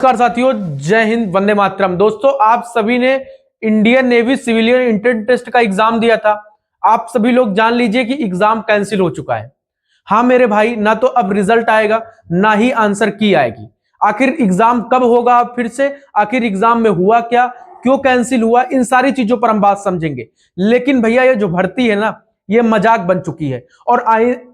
नमस्कार साथियों, जय हिंद, वंदे मातरम। दोस्तों, आप सभी ने Indian Navy civilian entrance test का एग्जाम दिया था। आप सभी लोग जान लीजिए कि एग्जाम कैंसिल हो चुका है। हाँ मेरे भाई, ना तो अब रिजल्ट आएगा ना ही आंसर की आएगी। आखिर एग्जाम कब होगा अब फिर से, आखिर एग्जाम में हुआ क्या, क्यों कैंसिल हुआ, इन सारी चीजों पर हम बात समझेंगे। लेकिन भैया ये जो भर्ती है ना, ये मजाक बन चुकी है। और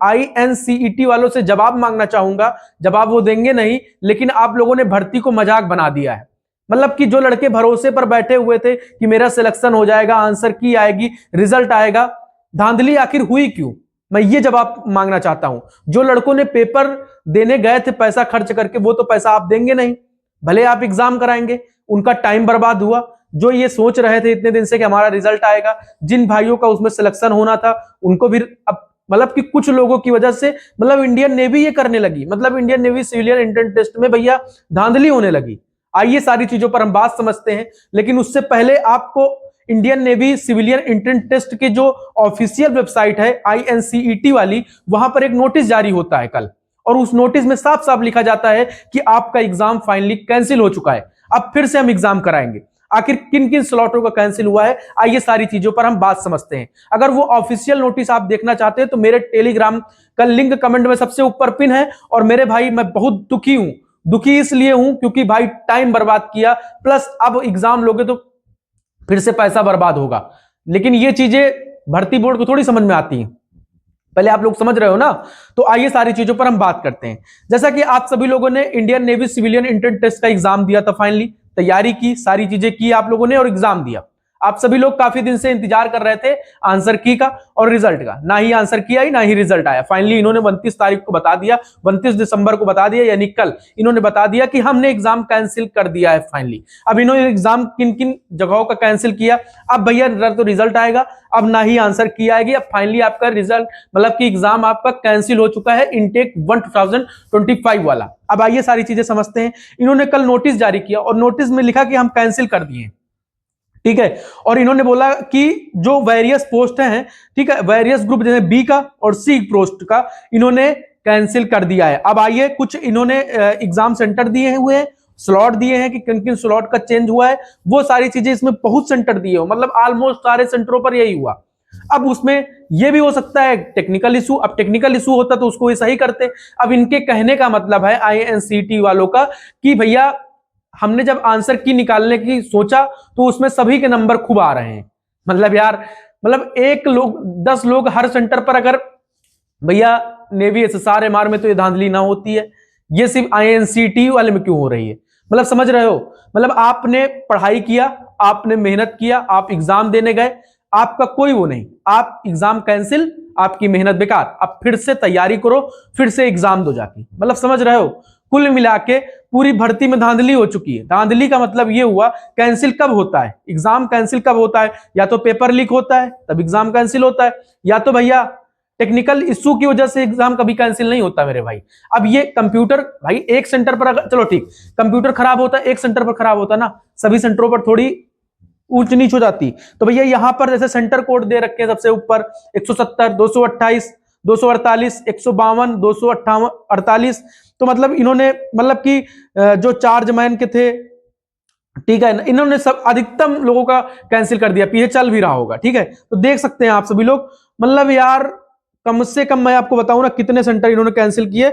INCET वालों से जवाब मांगना चाहूंगा, जवाब वो देंगे नहीं, लेकिन आप लोगों ने भर्ती को मजाक बना दिया है। मतलब कि जो लड़के भरोसे पर बैठे हुए थे कि मेरा सिलेक्शन हो जाएगा, आंसर की आएगी, रिजल्ट आएगा, धांधली आखिर हुई क्यों, मैं ये जवाब मांगना चाहता हूं। जो लड़कों ने पेपर देने गए थे पैसा खर्च करके, वो तो पैसा आप देंगे नहीं, भले आप एग्जाम कराएंगे, उनका टाइम बर्बाद हुआ। जो ये सोच रहे थे इतने दिन से कि हमारा रिजल्ट आएगा, जिन भाइयों का उसमें सिलेक्शन होना था, उनको भी अब मतलब कि कुछ लोगों की वजह से मतलब इंडियन नेवी ये करने लगी, मतलब Indian Navy civilian entrance test में भैया धांधली होने लगी। आइए सारी चीजों पर हम बात समझते हैं, लेकिन उससे पहले आपको Indian Navy civilian entrance test के जो ऑफिशियल वेबसाइट है INCET वाली, वहां पर एक नोटिस जारी होता है कल, और उस नोटिस में साफ साफ लिखा जाता है कि आपका एग्जाम फाइनली कैंसिल हो चुका है, अब फिर से हम एग्जाम कराएंगे। आखिर किन किन स्लॉटों का कैंसिल हुआ है, आइए सारी चीजों पर हम बात समझते हैं। अगर वो ऑफिशियल नोटिस आप देखना चाहते हैं तो मेरे टेलीग्राम का लिंक कमेंट में सबसे ऊपर पिन है। और मेरे भाई, मैं बहुत दुखी हूं, दुखी इसलिए हूं क्योंकि भाई टाइम बर्बाद किया, प्लस अब एग्जाम लोगे तो फिर से पैसा बर्बाद होगा। लेकिन ये चीजें भर्ती बोर्ड को थोड़ी समझ में आती हैं, पहले आप लोग समझ रहे हो ना। तो आइए सारी चीजों पर हम बात करते हैं। जैसा कि आप सभी लोगों ने Indian Navy civilian entrance test का एग्जाम दिया था, फाइनली तैयारी की, सारी चीजें की आप लोगों ने और एग्जाम दिया। आप सभी लोग काफी दिन से इंतजार कर रहे थे आंसर की का और रिजल्ट का, ना ही आंसर की आई ना ही रिजल्ट आया। फाइनली इन्होंने 29 तारीख को बता दिया, 29 दिसंबर को बता दिया, यानी कल इन्होंने बता दिया कि हमने एग्जाम कैंसिल कर दिया है फाइनली। अब इन्होंने एग्जाम किन किन जगहों का कैंसिल किया, अब भैया तो रिजल्ट आएगा, अब ना ही आंसर की आएगी। अब फाइनली आपका रिजल्ट मतलब कि एग्जाम आपका कैंसिल हो चुका है, इनटेक 1 2025 वाला। अब आइए सारी चीजें समझते हैं। इन्होंने कल नोटिस जारी किया और नोटिस में लिखा कि हम कैंसिल कर दिए, ठीक है। और इन्होंने बोला कि जो वेरियस पोस्ट हैं, ठीक है, वेरियस ग्रुप जैसे बी का और सी पोस्ट का इन्होंने कैंसिल कर दिया है। अब आइए, कुछ इन्होंने एग्जाम सेंटर दिए हुए हैं, स्लॉट दिए हैं कि किन किन स्लॉट का चेंज हुआ है, वो सारी चीजें इसमें बहुत सेंटर दिए हो, मतलब ऑलमोस्ट सारे सेंटरों पर यही हुआ। अब उसमें यह भी हो सकता है टेक्निकल इशू, अब टेक्निकल इशू होता तो उसको ये सही करते। अब इनके कहने का मतलब है INCET वालों का कि भैया हमने जब आंसर की निकालने की सोचा तो उसमें सभी के नंबर खूब आ रहे हैं। मतलब यार, मतलब 10 लोग हर सेंटर पर, अगर भैया नेवी SSR MR में तो ये धांधली ना होती है, ये सिर्फ INCET वाले में क्यों हो रही है। मतलब समझ रहे हो, मतलब आपने पढ़ाई किया, आपने मेहनत किया, आप एग्जाम देने गए, आपका कोई वो नहीं, आप एग्जाम कैंसिल, आपकी मेहनत बेकार, अब फिर से तैयारी करो, फिर से एग्जाम दो जाके। मतलब समझ रहे हो, कुल मिला के पूरी भर्ती में धांधली हो चुकी है। धांधली का मतलब ये हुआ, कैंसिल कब होता है एग्जाम, कैंसिल कब होता है, या तो पेपर लीक होता है तब एग्जाम कैंसिल होता है, या तो भैया टेक्निकल इश्यू की वजह से एग्जाम कभी कैंसिल नहीं होता मेरे भाई। अब ये कंप्यूटर भाई एक सेंटर पर, अगर चलो ठीक कंप्यूटर खराब होता, एक सेंटर पर खराब होता ना, सभी सेंटरों पर थोड़ी ऊंच नीच हो जाती। तो भैया यहां पर जैसे सेंटर कोड दे रखे हैं सबसे ऊपर 170, 228, 248, 152, 248, तो मतलब इन्होंने मतलब कि जो चार्ज मैन के थे, ठीक है, इन्होंने सब अधिकतम लोगों का कैंसिल कर दिया। पीछे चल भी रहा होगा, ठीक है, तो देख सकते हैं आप सभी लोग। मतलब यार कम से कम मैं आपको बताऊं ना कितने सेंटर इन्होंने कैंसिल किए,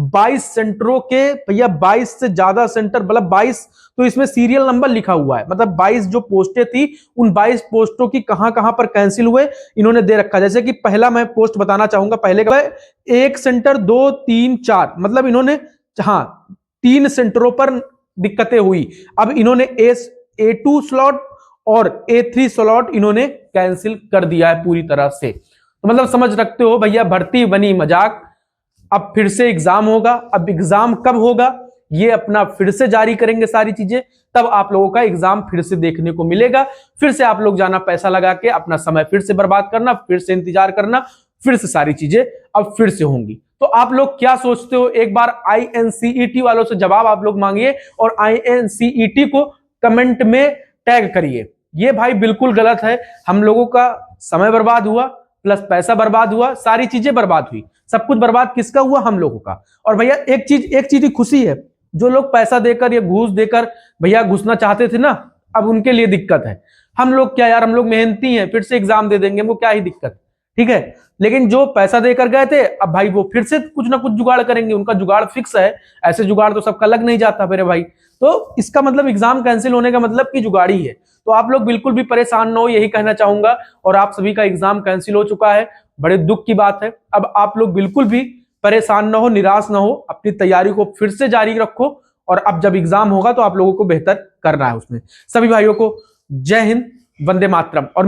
22 सेंटरों के भैया, 22 से ज्यादा सेंटर, मतलब 22 तो इसमें सीरियल नंबर लिखा हुआ है, मतलब 22 जो पोस्टें थी उन 22 पोस्टों की कहां कहां पर कैंसिल हुए इन्होंने दे रखा। जैसे कि पहला मैं पोस्ट बताना चाहूंगा, पहले का एक सेंटर 2 3 4, मतलब इन्होंने हाँ 3 सेंटरों पर दिक्कतें हुई। अब इन्होंने A2 स्लॉट और A3 स्लॉट इन्होंने कैंसिल कर दिया है पूरी तरह से। तो मतलब समझ रखते हो भैया, भर्ती बनी मजाक, अब फिर से एग्जाम होगा। अब एग्जाम कब होगा ये अपना फिर से जारी करेंगे सारी चीजें, तब आप लोगों का एग्जाम फिर से देखने को मिलेगा। फिर से आप लोग जाना, पैसा लगा के अपना समय फिर से बर्बाद करना, फिर से इंतजार करना, फिर से सारी चीजें अब फिर से होंगी। तो आप लोग क्या सोचते हो, एक बार INCET वालों से जवाब आप लोग मांगिए और INCET को कमेंट में टैग करिए। ये भाई बिल्कुल गलत है, हम लोगों का समय बर्बाद हुआ, प्लस पैसा बर्बाद हुआ, सारी चीजें बर्बाद हुई, सब कुछ बर्बाद किसका हुआ, हम लोगों का। और भैया एक चीज की खुशी है, जो लोग पैसा देकर या घूस देकर भैया घुसना चाहते थे ना, अब उनके लिए दिक्कत है। हम लोग क्या यार, हम लोग मेहनती हैं, फिर से एग्जाम दे देंगे, हमको क्या ही दिक्कत, ठीक है। लेकिन जो पैसा देकर गए थे, अब भाई वो फिर से कुछ ना कुछ जुगाड़ करेंगे, उनका जुगाड़ फिक्स है, ऐसे जुगाड़ तो सबका लग नहीं जाता मेरे भाई। तो इसका मतलब एग्जाम कैंसिल होने का मतलब कि जुगाड़ी है। तो आप लोग बिल्कुल भी परेशान ना हो, यही कहना चाहूंगा। और आप सभी का एग्जाम कैंसिल हो चुका है, बड़े दुख की बात है। अब आप लोग बिल्कुल भी परेशान ना हो, निराश ना हो, अपनी तैयारी को फिर से जारी रखो। और अब जब एग्जाम होगा तो आप लोगों को बेहतर करना है उसमें। सभी भाइयों को जय हिंद, वंदे मातरम। और